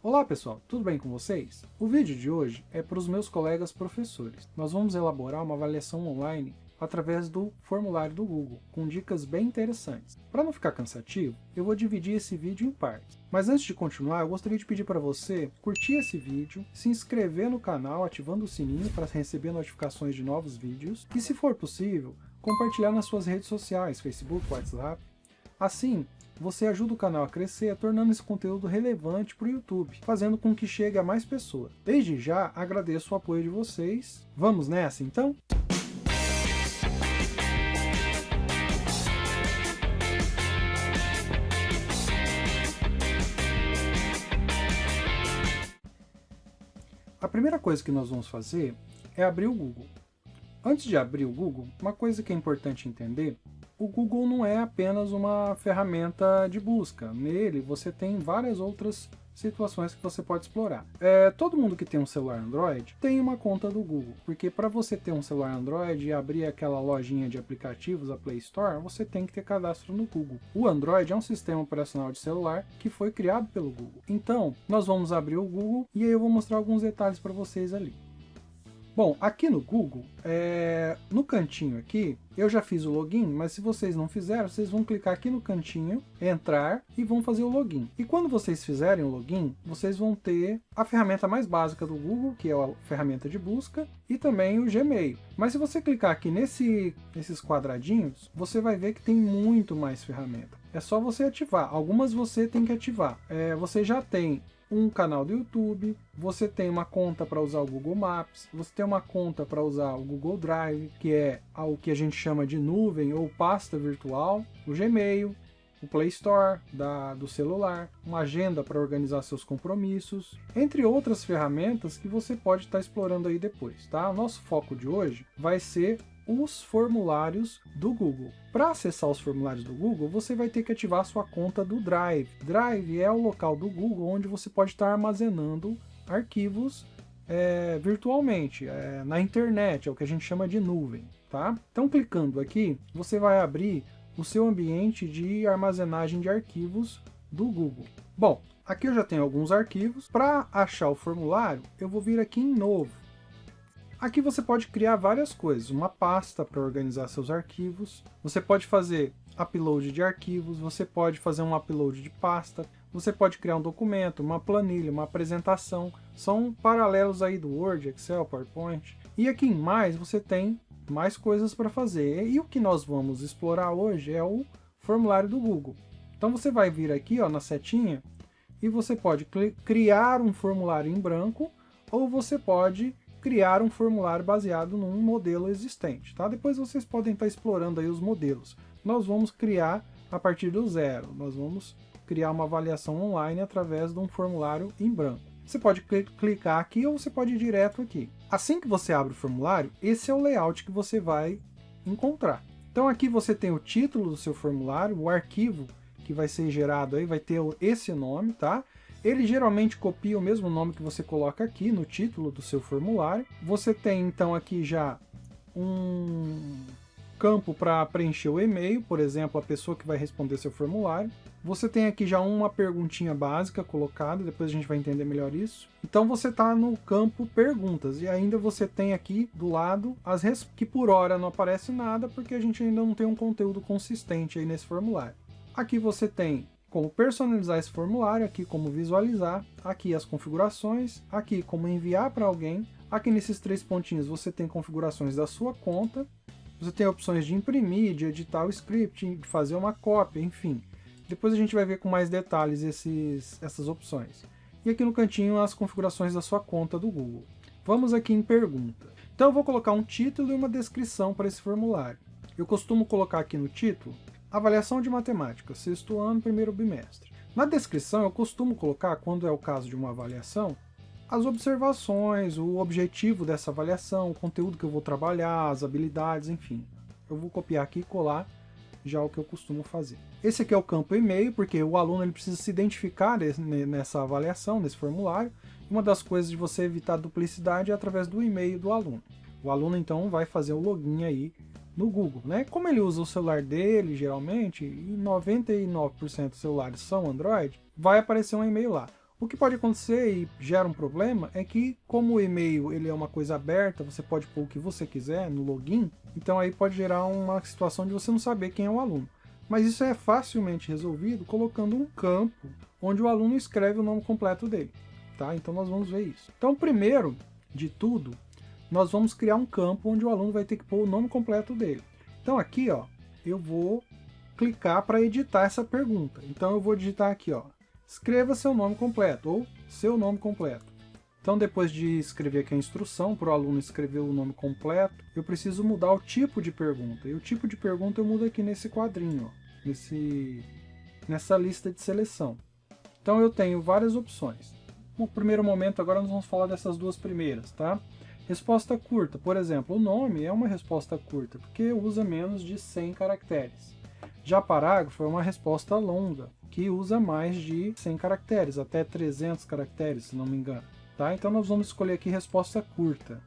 Olá pessoal, tudo bem com vocês? O vídeo de hoje é para os meus colegas professores. Nós vamos elaborar uma avaliação online através do formulário do Google, com dicas bem interessantes. Para não ficar cansativo, eu vou dividir esse vídeo em partes. Mas antes de continuar, eu gostaria de pedir para você curtir esse vídeo, se inscrever no canal ativando o sininho para receber notificações de novos vídeos e, se for possível, compartilhar nas suas redes sociais, Facebook, WhatsApp. Assim, você ajuda o canal a crescer, tornando esse conteúdo relevante para o YouTube, fazendo com que chegue a mais pessoas. Desde já, agradeço o apoio de vocês. Vamos nessa, então? A primeira coisa que nós vamos fazer é abrir o Google. Antes de abrir o Google, uma coisa que é importante entender: o Google não é apenas uma ferramenta de busca. Nele você tem várias outras situações que você pode explorar. Todo mundo que tem um celular Android tem uma conta do Google, porque para você ter um celular Android e abrir aquela lojinha de aplicativos, a Play Store, você tem que ter cadastro no Google. O Android é um sistema operacional de celular que foi criado pelo Google. Então, nós vamos abrir o Google e aí eu vou mostrar alguns detalhes para vocês ali. Bom, aqui no Google, no cantinho aqui, eu já fiz o login, mas se vocês não fizeram, vocês vão clicar aqui no cantinho, entrar e vão fazer o login. E quando vocês fizerem o login, vocês vão ter a ferramenta mais básica do Google, que é a ferramenta de busca, e também o Gmail. Mas se você clicar aqui nesses quadradinhos, você vai ver que tem muito mais ferramenta. É só você ativar. Algumas você tem que ativar. Você já tem um canal do YouTube, você tem uma conta para usar o Google Maps, você tem uma conta para usar o Google Drive, que é o que a gente chama de nuvem ou pasta virtual, o Gmail, o Play Store do celular, uma agenda para organizar seus compromissos, entre outras ferramentas que você pode estar explorando aí depois, tá? O nosso foco de hoje vai ser os formulários do Google. Para acessar os formulários do Google, você vai ter que ativar a sua conta do Drive. Drive é o local do Google onde você pode estar armazenando arquivos virtualmente, na internet, é o que a gente chama de nuvem, tá? Então, clicando aqui, você vai abrir o seu ambiente de armazenagem de arquivos do Google. Bom, aqui eu já tenho alguns arquivos. Para achar o formulário, eu vou vir aqui em Novo. Aqui você pode criar várias coisas, uma pasta para organizar seus arquivos, você pode fazer upload de arquivos, você pode fazer um upload de pasta, você pode criar um documento, uma planilha, uma apresentação, são paralelos aí do Word, Excel, PowerPoint. E aqui em mais você tem mais coisas para fazer, e o que nós vamos explorar hoje é o formulário do Google. Então você vai vir aqui na setinha e você pode criar um formulário em branco, ou você pode criar um formulário baseado num modelo existente, tá? Depois vocês podem estar explorando aí os modelos. Nós vamos criar a partir do zero, nós vamos criar uma avaliação online através de um formulário em branco. Você pode clicar aqui ou você pode ir direto aqui. Assim que você abre o formulário, esse é o layout que você vai encontrar. Então aqui você tem o título do seu formulário, o arquivo que vai ser gerado aí vai ter esse nome, tá? Ele geralmente copia o mesmo nome que você coloca aqui no título do seu formulário. Você tem então aqui já um campo para preencher o e-mail, por exemplo, a pessoa que vai responder seu formulário. Você tem aqui já uma perguntinha básica colocada, depois a gente vai entender melhor isso. Então você está no campo perguntas, e ainda você tem aqui do lado as respostas, que por hora não aparece nada, porque a gente ainda não tem um conteúdo consistente aí nesse formulário. Aqui você tem como personalizar esse formulário, aqui como visualizar, aqui as configurações, aqui como enviar para alguém, aqui nesses três pontinhos você tem configurações da sua conta, você tem opções de imprimir, de editar o script, de fazer uma cópia, enfim. Depois a gente vai ver com mais detalhes essas opções. E aqui no cantinho as configurações da sua conta do Google. Vamos aqui em pergunta. Então eu vou colocar um título e uma descrição para esse formulário. Eu costumo colocar aqui no título: avaliação de matemática, sexto ano, primeiro bimestre. Na descrição eu costumo colocar, quando é o caso de uma avaliação, as observações, o objetivo dessa avaliação, o conteúdo que eu vou trabalhar, as habilidades, enfim. Eu vou copiar aqui e colar já o que eu costumo fazer. Esse aqui é o campo e-mail, porque o aluno ele precisa se identificar nessa avaliação, nesse formulário. Uma das coisas de você evitar duplicidade é através do e-mail do aluno. O aluno então vai fazer o login aí no Google, né? Como ele usa o celular dele, geralmente, e 99% dos celulares são Android, vai aparecer um e-mail lá. O que pode acontecer e gera um problema é que, como o e-mail ele é uma coisa aberta, você pode pôr o que você quiser no login, então aí pode gerar uma situação de você não saber quem é o aluno. Mas isso é facilmente resolvido colocando um campo onde o aluno escreve o nome completo dele. Tá? Então nós vamos ver isso. Então, primeiro de tudo, nós vamos criar um campo onde o aluno vai ter que pôr o nome completo dele. Então aqui, ó, eu vou clicar para editar essa pergunta. Então eu vou digitar aqui, ó, escreva seu nome completo, ou seu nome completo. Então depois de escrever aqui a instrução para o aluno escrever o nome completo, eu preciso mudar o tipo de pergunta. E o tipo de pergunta eu mudo aqui nesse quadrinho, ó, nessa lista de seleção. Então eu tenho várias opções. No primeiro momento agora nós vamos falar dessas duas primeiras, tá? Resposta curta, por exemplo, o nome é uma resposta curta, porque usa menos de 100 caracteres. Já parágrafo é uma resposta longa, que usa mais de 100 caracteres, até 300 caracteres, se não me engano. Tá? Então nós vamos escolher aqui resposta curta.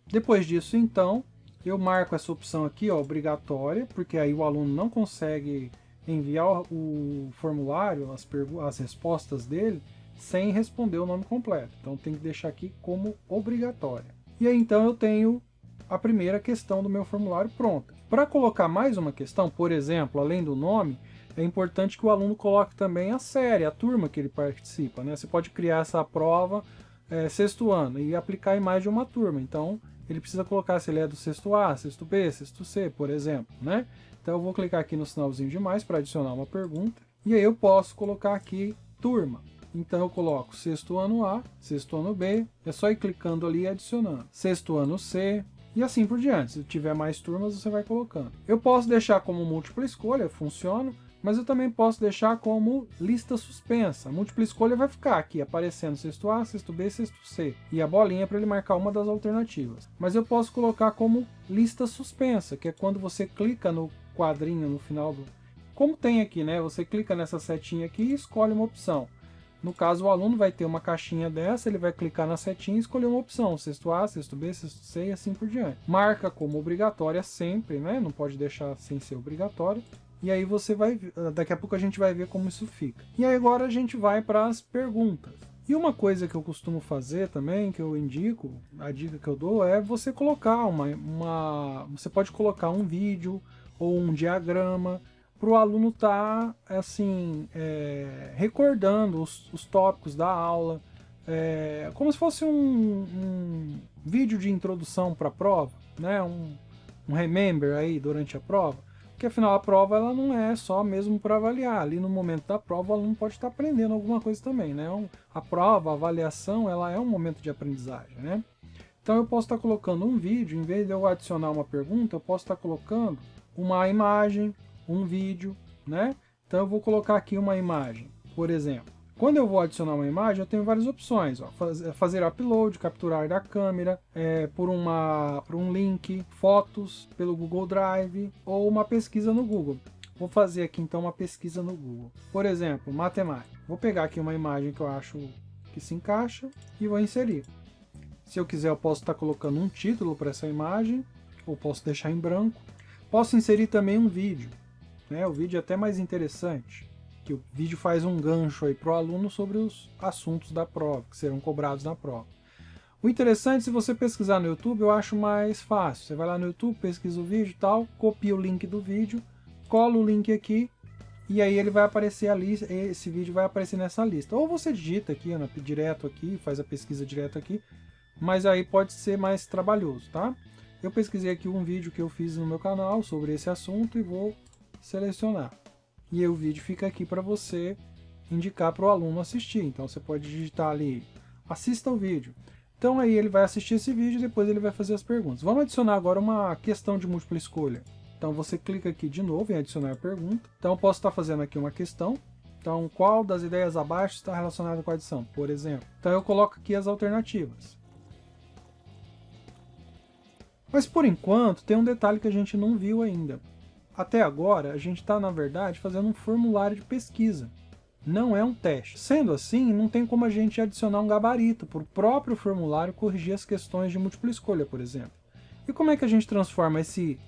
Depois disso, então, eu marco essa opção aqui, ó, obrigatória, porque aí o aluno não consegue enviar o formulário, as respostas dele, sem responder o nome completo. Então tem que deixar aqui como obrigatória. E aí então eu tenho a primeira questão do meu formulário pronta. Para colocar mais uma questão, por exemplo, além do nome, é importante que o aluno coloque também a série, a turma que ele participa, né? Você pode criar essa prova sexto ano e aplicar em mais de uma turma. Então ele precisa colocar se ele é do sexto A, sexto B, sexto C, por exemplo, né? Então eu vou clicar aqui no sinalzinho de mais para adicionar uma pergunta. E aí eu posso colocar aqui turma. Então eu coloco sexto ano A, sexto ano B, é só ir clicando ali e adicionando. Sexto ano C, e assim por diante. Se tiver mais turmas, você vai colocando. Eu posso deixar como múltipla escolha, funciona, mas eu também posso deixar como lista suspensa. A múltipla escolha vai ficar aqui aparecendo sexto A, sexto B, sexto C, e a bolinha para ele marcar uma das alternativas. Mas eu posso colocar como lista suspensa, que é quando você clica no quadrinho no final do... Como tem aqui, né? Você clica nessa setinha aqui e escolhe uma opção. No caso, o aluno vai ter uma caixinha dessa, ele vai clicar na setinha e escolher uma opção, sexto A, sexto B, sexto C e assim por diante. Marca como obrigatória sempre, né? Não pode deixar sem ser obrigatório. E aí você vai, daqui a pouco a gente vai ver como isso fica. E aí agora a gente vai para as perguntas. E uma coisa que eu costumo fazer também, que eu indico, a dica que eu dou é você colocar você pode colocar um vídeo ou um diagrama para o aluno estar assim, recordando os tópicos da aula, como se fosse um vídeo de introdução para a prova, né? um remember aí durante a prova, porque afinal a prova ela não é só mesmo para avaliar, ali no momento da prova o aluno pode estar aprendendo alguma coisa também, né? A prova, a avaliação, ela é um momento de aprendizagem, né? Então eu posso estar colocando um vídeo, em vez de eu adicionar uma pergunta, eu posso estar colocando uma imagem, um vídeo, né? Então eu vou colocar aqui uma imagem, por exemplo. Quando eu vou adicionar uma imagem, eu tenho várias opções. Ó, fazer upload, capturar da câmera, por um link, fotos pelo Google Drive ou uma pesquisa no Google. Vou fazer aqui então uma pesquisa no Google. Por exemplo, matemática. Vou pegar aqui uma imagem que eu acho que se encaixa e vou inserir. Se eu quiser, eu posso estar colocando um título para essa imagem, ou posso deixar em branco. Posso inserir também um vídeo. O vídeo é até mais interessante, que o vídeo faz um gancho aí para o aluno sobre os assuntos da prova, que serão cobrados na prova. O interessante, se você pesquisar no YouTube, eu acho mais fácil. Você vai lá no YouTube, pesquisa o vídeo e tal, copia o link do vídeo, cola o link aqui, e aí ele vai aparecer ali, esse vídeo vai aparecer nessa lista. Ou você digita aqui, direto aqui, faz a pesquisa direto aqui, mas aí pode ser mais trabalhoso, tá? Eu pesquisei aqui um vídeo que eu fiz no meu canal sobre esse assunto e vou selecionar. E aí o vídeo fica aqui para você indicar para o aluno assistir. Então você pode digitar ali, assista o vídeo. Então aí ele vai assistir esse vídeo e depois ele vai fazer as perguntas. Vamos adicionar agora uma questão de múltipla escolha. Então você clica aqui de novo em adicionar pergunta. Então eu posso estar fazendo aqui uma questão. Então qual das ideias abaixo está relacionada com a adição, por exemplo. Então eu coloco aqui as alternativas. Mas por enquanto tem um detalhe que a gente não viu ainda. Até agora, a gente está, na verdade, fazendo um formulário de pesquisa. Não é um teste. Sendo assim, não tem como a gente adicionar um gabarito para o próprio formulário corrigir as questões de múltipla escolha, por exemplo. E como é que a gente transforma esse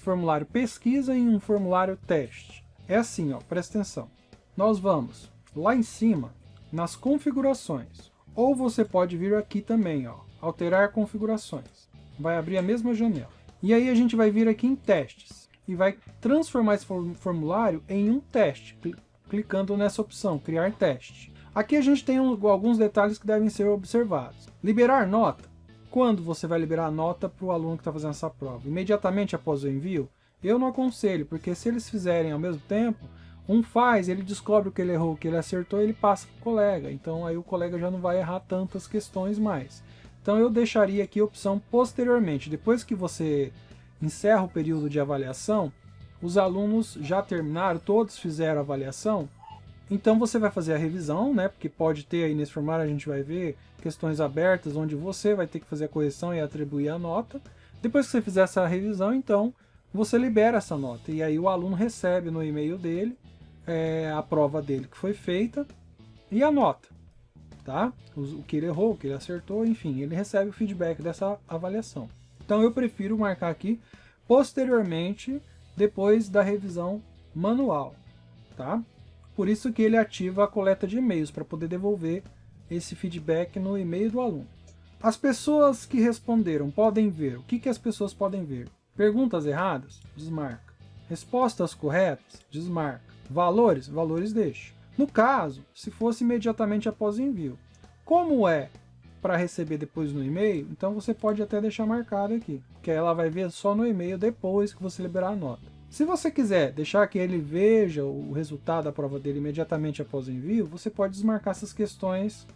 formulário pesquisa em um formulário teste? É assim, ó, presta atenção. Nós vamos lá em cima, nas configurações. Ou você pode vir aqui também, ó, alterar configurações. Vai abrir a mesma janela. E aí a gente vai vir aqui em testes e vai transformar esse formulário em um teste, clicando nessa opção, criar teste. Aqui a gente tem alguns detalhes que devem ser observados. Liberar nota. Quando você vai liberar a nota para o aluno que está fazendo essa prova? Imediatamente após o envio? Eu não aconselho, porque se eles fizerem ao mesmo tempo, um faz, ele descobre o que ele errou, o que ele acertou, ele passa para o colega. Então aí o colega já não vai errar tantas questões mais. Então eu deixaria aqui a opção posteriormente. Depois que você encerra o período de avaliação, os alunos já terminaram, todos fizeram a avaliação, então você vai fazer a revisão, né? Porque pode ter aí nesse formulário, a gente vai ver questões abertas, onde você vai ter que fazer a correção e atribuir a nota. Depois que você fizer essa revisão, então, você libera essa nota. E aí o aluno recebe no e-mail dele a prova dele que foi feita e a nota. Tá? O que ele errou, o que ele acertou, enfim, ele recebe o feedback dessa avaliação. Então eu prefiro marcar aqui posteriormente, depois da revisão manual. Tá? Por isso que ele ativa a coleta de e-mails, para poder devolver esse feedback no e-mail do aluno. As pessoas que responderam podem ver. O que as pessoas podem ver? Perguntas erradas? Desmarca. Respostas corretas? Desmarca. Valores? Valores deixa. No caso, se fosse imediatamente após o envio. Como é para receber depois no e-mail, então você pode até deixar marcado aqui, que ela vai ver só no e-mail depois que você liberar a nota. Se você quiser deixar que ele veja o resultado da prova dele imediatamente após o envio, você pode desmarcar essas questões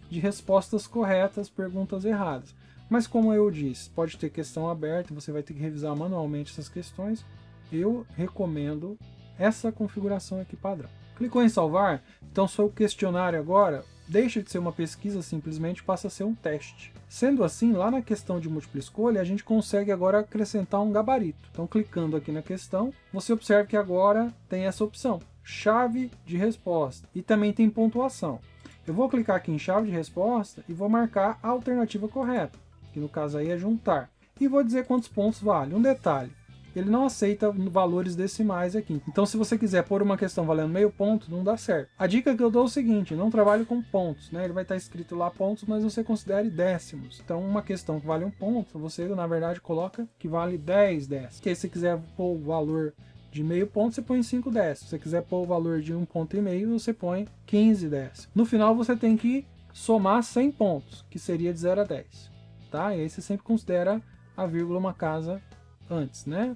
de respostas corretas, perguntas erradas. Mas como eu disse, pode ter questão aberta, você vai ter que revisar manualmente essas questões. Eu recomendo essa configuração aqui padrão. Clicou em salvar, então seu questionário agora deixa de ser uma pesquisa, simplesmente passa a ser um teste. Sendo assim, lá na questão de múltipla escolha, a gente consegue agora acrescentar um gabarito. Então, clicando aqui na questão, você observa que agora tem essa opção, chave de resposta, e também tem pontuação. Eu vou clicar aqui em chave de resposta e vou marcar a alternativa correta, que no caso aí é juntar, e vou dizer quantos pontos vale. Um detalhe, ele não aceita valores decimais aqui. Então, se você quiser pôr uma questão valendo meio ponto, não dá certo. A dica que eu dou é o seguinte, não trabalhe com pontos, né? Ele vai estar escrito lá pontos, mas você considere décimos. Então, uma questão que vale um ponto, você, na verdade, coloca que vale 10 décimos. Porque se você quiser pôr o valor de meio ponto, você põe 5 décimos. Se você quiser pôr o valor de 1,5 ponto, você põe 15 décimos. No final, você tem que somar 100 pontos, que seria de 0 a 10. Tá? E aí você sempre considera a vírgula uma casa antes, né?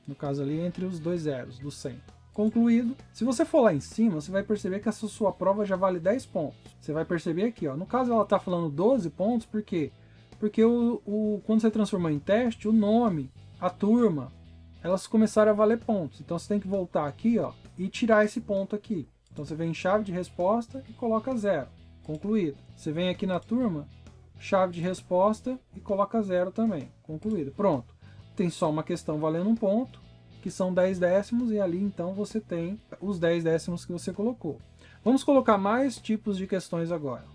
No caso ali, entre os dois zeros, do 100. Concluído. Se você for lá em cima, você vai perceber que essa sua prova já vale 10 pontos. Você vai perceber aqui, ó. No caso ela está falando 12 pontos, por quê? Porque quando você transformou em teste, o nome, a turma, elas começaram a valer pontos. Então você tem que voltar aqui, ó, e tirar esse ponto aqui. Então você vem em chave de resposta e coloca 0. Concluído. Você vem aqui na turma, chave de resposta e coloca 0 também. Concluído. Pronto. Tem só uma questão valendo um ponto, que são 10 décimos, e ali então você tem os 10 décimos que você colocou. Vamos colocar mais tipos de questões agora.